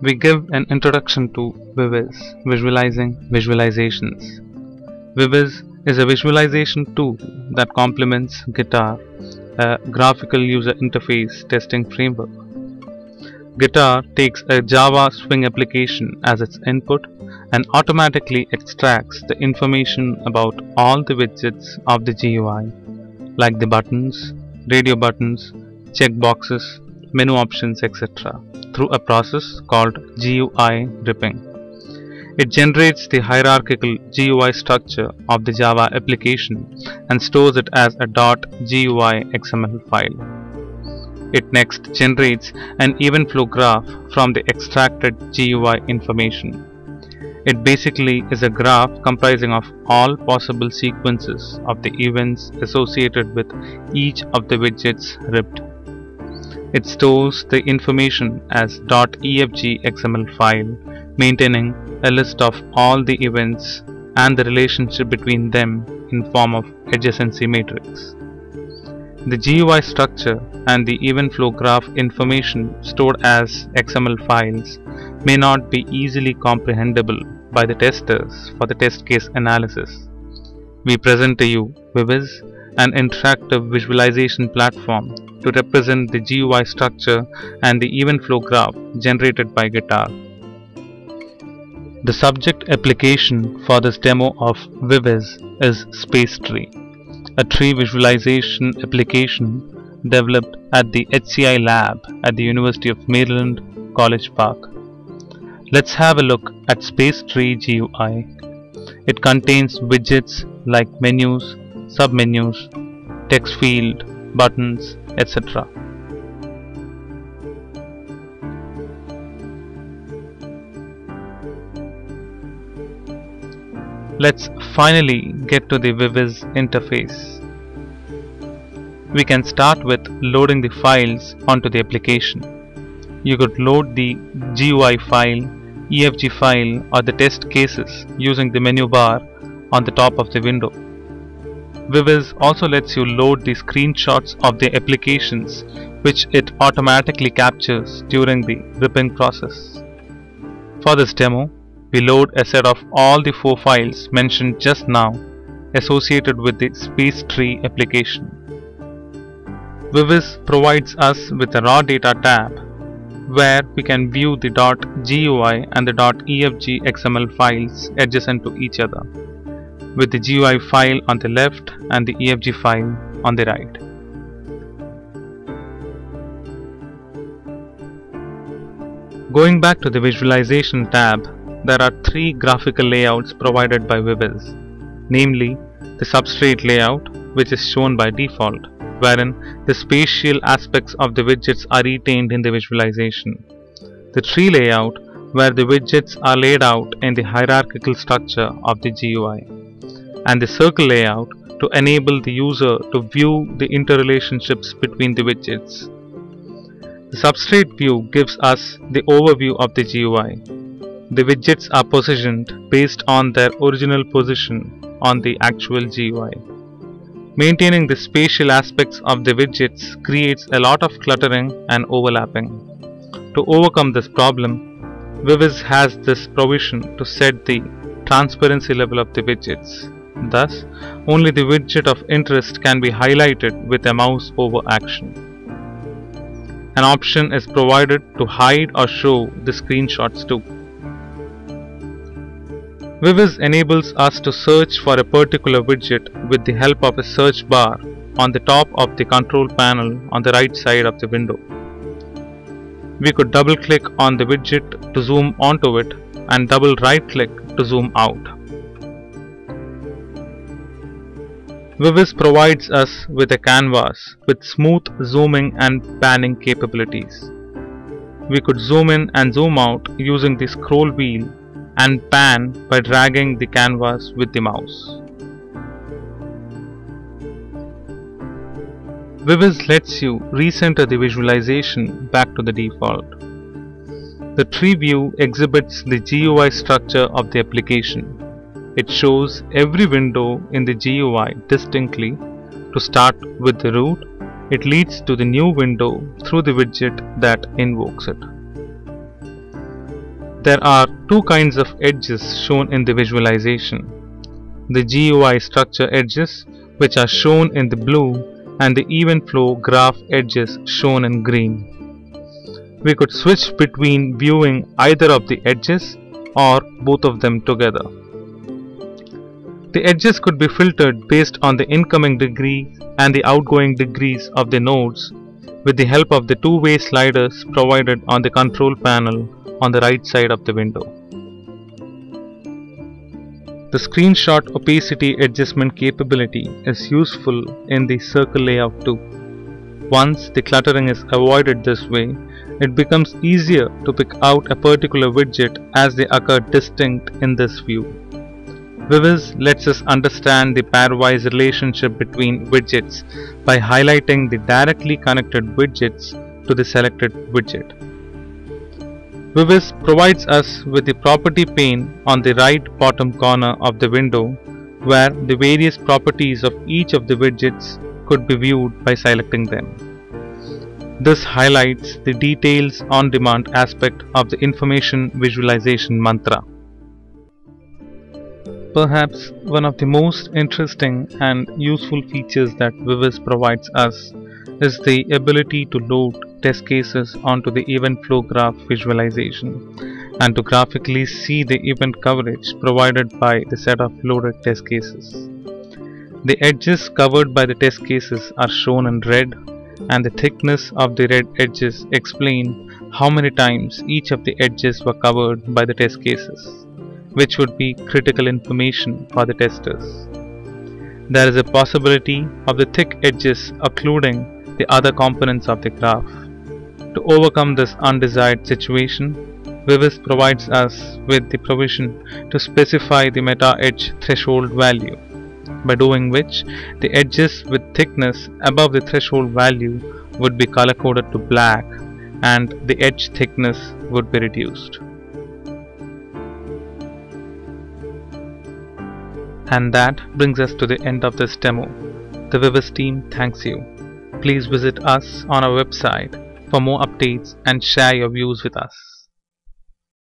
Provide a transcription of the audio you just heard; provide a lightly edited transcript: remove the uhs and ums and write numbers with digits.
we give an introduction to Viviz, visualizing visualizations. Viviz is a visualization tool that complements Guitar, a graphical user interface testing framework. Guitar takes a Java Swing application as its input and automatically extracts the information about all the widgets of the GUI, like the buttons, radio buttons, checkboxes, menu options, etc., through a process called GUI ripping. It generates the hierarchical GUI structure of the Java application and stores it as a .gui XML file. It next generates an event flow graph from the extracted GUI information. It basically is a graph comprising of all possible sequences of the events associated with each of the widgets ripped. It stores the information as .efg XML file, maintaining a list of all the events and the relationship between them in form of adjacency matrix. The GUI structure and the event flow graph information stored as XML files may not be easily comprehensible by the testers for the test case analysis. We present to you Viviz, an interactive visualization platform to represent the GUI structure and the event flow graph generated by Guitar. The subject application for this demo of Viviz is Space Tree, a tree visualization application developed at the HCI lab at the University of Maryland, College Park. Let's have a look at Space Tree GUI. It contains widgets like menus, submenus, text field, buttons, etc. Let's finally get to the Viviz interface. We can start with loading the files onto the application. You could load the GUI file, EFG file, or the test cases using the menu bar on the top of the window. Viviz also lets you load the screenshots of the applications, which it automatically captures during the ripping process. For this demo, we load a set of all the 4 files mentioned just now associated with the Space Tree application. Viviz provides us with a raw data tab where we can view the .gui and the .efg XML files adjacent to each other, with the GUI file on the left and the EFG file on the right. Going back to the Visualization tab, there are 3 graphical layouts provided by Viviz, namely the substrate layout, which is shown by default, wherein the spatial aspects of the widgets are retained in the visualization, the tree layout, where the widgets are laid out in the hierarchical structure of the GUI, and the circle layout to enable the user to view the interrelationships between the widgets. The substrate view gives us the overview of the GUI. The widgets are positioned based on their original position on the actual GUI. Maintaining the spatial aspects of the widgets creates a lot of cluttering and overlapping. To overcome this problem, Viviz has this provision to set the transparency level of the widgets. Thus, only the widget of interest can be highlighted with a mouse over action. An option is provided to hide or show the screenshots too. Viviz enables us to search for a particular widget with the help of a search bar on the top of the control panel on the right side of the window. We could double click on the widget to zoom onto it and double right click to zoom out. Viviz provides us with a canvas with smooth zooming and panning capabilities. We could zoom in and zoom out using the scroll wheel and pan by dragging the canvas with the mouse. Viviz lets you recenter the visualization back to the default. The tree view exhibits the GUI structure of the application. It shows every window in the GUI distinctly. To start with the root, it leads to the new window through the widget that invokes it. There are two kinds of edges shown in the visualization: the GUI structure edges, which are shown in the blue, and the event flow graph edges shown in green. We could switch between viewing either of the edges or both of them together. The edges could be filtered based on the incoming degree and the outgoing degrees of the nodes with the help of the two-way sliders provided on the control panel on the right side of the window. The screenshot opacity adjustment capability is useful in the circle layout too. Once the cluttering is avoided this way, it becomes easier to pick out a particular widget as they occur distinct in this view. Viviz lets us understand the pairwise relationship between widgets by highlighting the directly connected widgets to the selected widget. Viviz provides us with the property pane on the right bottom corner of the window, where the various properties of each of the widgets could be viewed by selecting them. This highlights the details on demand aspect of the information visualization mantra. Perhaps one of the most interesting and useful features that Viviz provides us is the ability to load test cases onto the event flow graph visualization and to graphically see the event coverage provided by the set of loaded test cases. The edges covered by the test cases are shown in red, and the thickness of the red edges explain how many times each of the edges were covered by the test cases, which would be critical information for the testers. There is a possibility of the thick edges occluding the other components of the graph. To overcome this undesired situation, Viviz provides us with the provision to specify the meta edge threshold value, by doing which the edges with thickness above the threshold value would be color coded to black and the edge thickness would be reduced. And that brings us to the end of this demo. The Viviz team thanks you. Please visit us on our website for more updates and share your views with us.